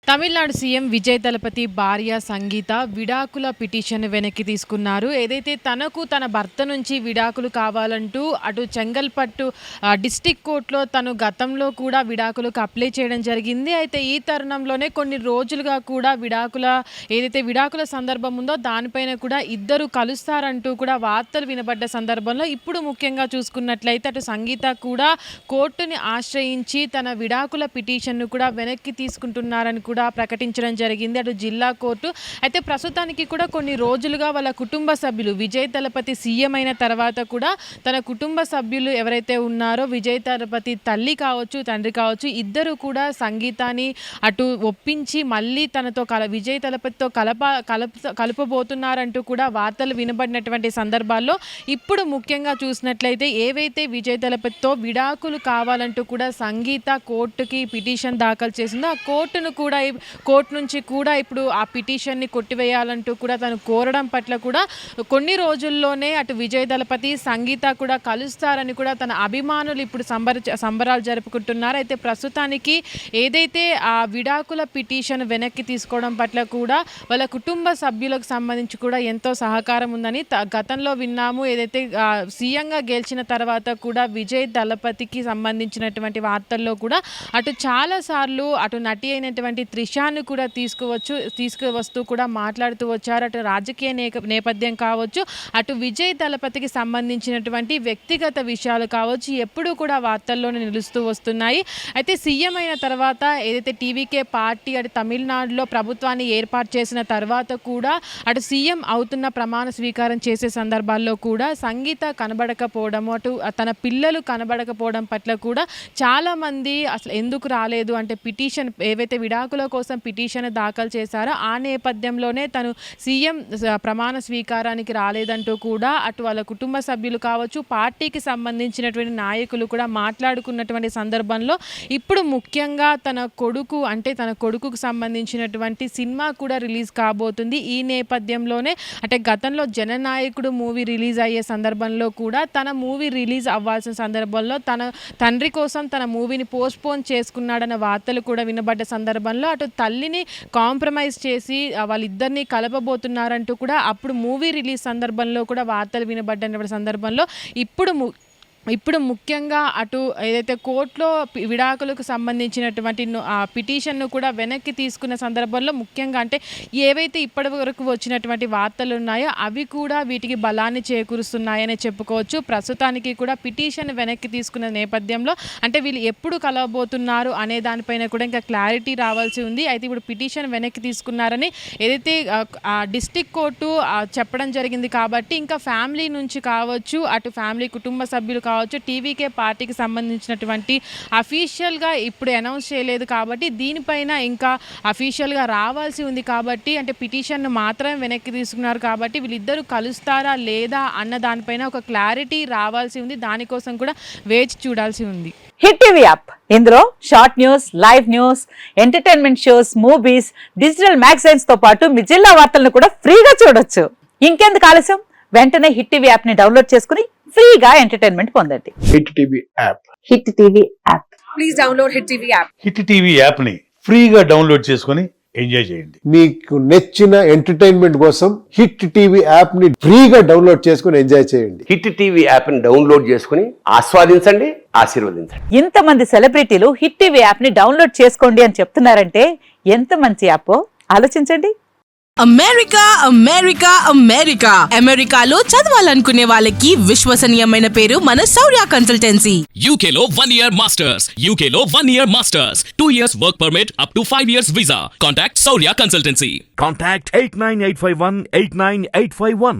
Tamil Nadu CM Vijay దళపతి భార్య సంగీత విడాకుల petition వెనక్కి తీసుకున్నారు. ఏదైతే తనకు తన భర్త నుంచి విడాకులు కావాలంటూ అటు చెంగల్పట్టు డిస్టిక్ కోర్టులో తను గతంలో కూడా విడాకులకు అప్లై చేయడం జరిగింది. అయితే ఈ తరుణంలోనే కొన్ని రోజులుగా కూడా విడాకుల సందర్భం ఉందో దానిపైన కూడా ఇద్దరు కలుస్తారంటూ కూడా వార్తలు వినబడ్డ సందర్భంలో ఇప్పుడు ముఖ్యంగా చూసుకున్నట్లయితే అటు సంగీత కూడా కోర్టుని ఆశ్రయించి తన విడాకుల పిటిషన్ను కూడా వెనక్కి తీసుకుంటున్నారని కూడా ప్రకటించడం జరిగింది అటు జిల్లా కోర్టు. అయితే ప్రస్తుతానికి కూడా కొన్ని రోజులుగా వాళ్ళ కుటుంబ సభ్యులు విజయ్ దళపతి సీఎం అయిన తర్వాత కూడా తన కుటుంబ సభ్యులు ఎవరైతే ఉన్నారో విజయ్ దళపతి తల్లి కావచ్చు తండ్రి కావచ్చు ఇద్దరు కూడా సంగీతాన్ని అటు ఒప్పించి మళ్ళీ తనతో విజయ్ దళపతితో కలపబోతున్నారంటూ కూడా వార్తలు వినబడినటువంటి సందర్భాల్లో ఇప్పుడు ముఖ్యంగా చూసినట్లయితే ఏవైతే విజయ్ దళపతితో విడాకులు కావాలంటూ కూడా సంగీత కోర్టుకి పిటిషన్ దాఖలు చేసిందో ఆ కోర్టు నుంచి కూడా ఇప్పుడు ఆ పిటిషన్ని కొట్టివేయాలంటూ కూడా తను కోరడం పట్ల కూడా కొన్ని రోజుల్లోనే అటు విజయ్ దళపతి సంగీత కూడా కలుస్తారని కూడా తన అభిమానులు ఇప్పుడు సంబరాలు జరుపుకుంటున్నారు. అయితే ప్రస్తుతానికి ఏదైతే ఆ విడాకుల పిటిషన్ వెనక్కి తీసుకోవడం పట్ల కూడా వాళ్ళ కుటుంబ సభ్యులకు సంబంధించి కూడా ఎంతో సహకారం ఉందని గతంలో విన్నాము. ఏదైతే సీఎంగా గెలిచిన తర్వాత కూడా విజయ్ దళపతికి సంబంధించినటువంటి వార్తల్లో కూడా అటు చాలాసార్లు అటు నటి అయినటువంటి త్రిషాను కూడా తీసుకువస్తూ కూడా మాట్లాడుతూ వచ్చారు. అటు రాజకీయ నేపథ్యం కావచ్చు అటు విజయ్ దళపతికి సంబంధించినటువంటి వ్యక్తిగత విషయాలు కావచ్చు ఎప్పుడూ కూడా వార్తల్లోనే నిలుస్తూ వస్తున్నాయి. అయితే సీఎం అయిన తర్వాత ఏదైతే టీవీకే పార్టీ అటు తమిళనాడులో ప్రభుత్వాన్ని ఏర్పాటు చేసిన తర్వాత కూడా అటు సీఎం అవుతున్న ప్రమాణ స్వీకారం చేసే సందర్భాల్లో కూడా సంగీత కనబడకపోవడం అటు తన పిల్లలు కనబడకపోవడం పట్ల కూడా చాలామంది అసలు ఎందుకు రాలేదు అంటే పిటిషన్ ఏవైతే విడాకుల కోసం పిటిషన్ దాఖలు చేశారో ఆ నేపథ్యంలోనే తను సీఎం ప్రమాణ స్వీకారానికి రాలేదంటూ కూడా అటు వాళ్ళ కుటుంబ సభ్యులు కావచ్చు పార్టీకి సంబంధించినటువంటి నాయకులు కూడా మాట్లాడుకున్నటువంటి సందర్భంలో ఇప్పుడు ముఖ్యంగా తన కొడుకుకు సంబంధించినటువంటి సినిమా కూడా రిలీజ్ కాబోతుంది. ఈ నేపథ్యంలోనే అంటే గతంలో జననాయకుడు మూవీ రిలీజ్ అయ్యే సందర్భంలో కూడా తన మూవీ రిలీజ్ అవ్వాల్సిన సందర్భంలో తన తండ్రి కోసం తన మూవీని పోస్ట్పోన్ చేసుకున్నాడన్న వార్తలు కూడా వినబడ్డ సందర్భంలో అటు తల్లిని కాంప్రమైజ్ చేసి వాళ్ళిద్దరిని కలపబోతున్నారంటూ కూడా అప్పుడు మూవీ రిలీజ్ సందర్భంలో కూడా వార్తలు వినబడ్డ సందర్భంలో ఇప్పుడు ముఖ్యంగా అటు ఏదైతే కోర్టులో విడాకులకు సంబంధించినటువంటి పిటిషన్ను కూడా వెనక్కి తీసుకున్న సందర్భంలో ముఖ్యంగా అంటే ఏవైతే ఇప్పటి వరకు వచ్చినటువంటి వార్తలు ఉన్నాయో అవి కూడా వీటికి బలాన్ని చేకూరుస్తున్నాయని చెప్పుకోవచ్చు. ప్రస్తుతానికి కూడా పిటిషన్ వెనక్కి తీసుకున్న నేపథ్యంలో అంటే వీళ్ళు ఎప్పుడు కలవబోతున్నారు అనే దానిపైన కూడా ఇంకా క్లారిటీ రావాల్సి ఉంది. అయితే ఇప్పుడు పిటిషన్ వెనక్కి తీసుకున్నారని ఏదైతే డిస్టిక్ కోర్టు చెప్పడం జరిగింది కాబట్టి ఇంకా ఫ్యామిలీ నుంచి కావచ్చు అటు ఫ్యామిలీ కుటుంబ సభ్యులు కావచ్చు టీవీకే పార్టీకి సంబంధించినటువంటి అఫీషియల్గా ఇప్పుడు అనౌన్స్ చేయలేదు కాబట్టి దీనిపైన ఇంకా అఫీషియల్గా రావాల్సి ఉంది కాబట్టి అంటే పిటిషన్ను మాత్రమే వెనక్కి తీసుకున్నారు కాబట్టి వీళ్ళిద్దరూ కలుస్తారా లేదా అన్న దానిపైన ఒక క్లారిటీ రావాల్సి ఉంది. దానికోసం కూడా వేచి చూడాల్సి ఉంది. హిట్ టీవీ యాప్ ఇందులో short news live news entertainment shows movies digital magazines తో పాటు మీ జిల్లా వార్తలను కూడా ఫ్రీగా చూడొచ్చు. ఇంకెందుకు ఆలస్యం వెంటనే హిట్ టీవీ యాప్ ని డౌన్లోడ్ చేసుకుని ఫ్రీగా ఎంటర్టైన్మెంట్ పొందండి. Hit TV app please download hit TV app. Hit TV app ని ఫ్రీగా డౌన్లోడ్ చేసుకుని ఎంజాయ్ చేయండి. మీకు నచ్చిన ఎంటర్టైన్మెంట్ కోసం హిట్ టీవీ యాప్ ని ఫ్రీగా డౌన్లోడ్ చేసుకుని ఎంజాయ్ చేయండి. హిట్ టీవీ యాప్ ని డౌన్లోడ్ చేసుకుని ఆస్వాదించండి, ఆశీర్వదించండి. ఇంతమంది సెలబ్రిటీలు హిట్ టీవీ యాప్ ని డౌన్లోడ్ చేసుకోండి అని చెప్తున్నారంటే ఎంత మంచి యాప్ ఆలోచించండి. అమెరికాలో చదవాలనుకునే వాళ్ళకి విశ్వసనీయమైన పేరు మన శౌర్య కన్సల్టెన్సీ. UK లో 1 year masters, 2 years work permit up to 5 years visa. Contact Saurya Consultancy. Contact 89851 89851.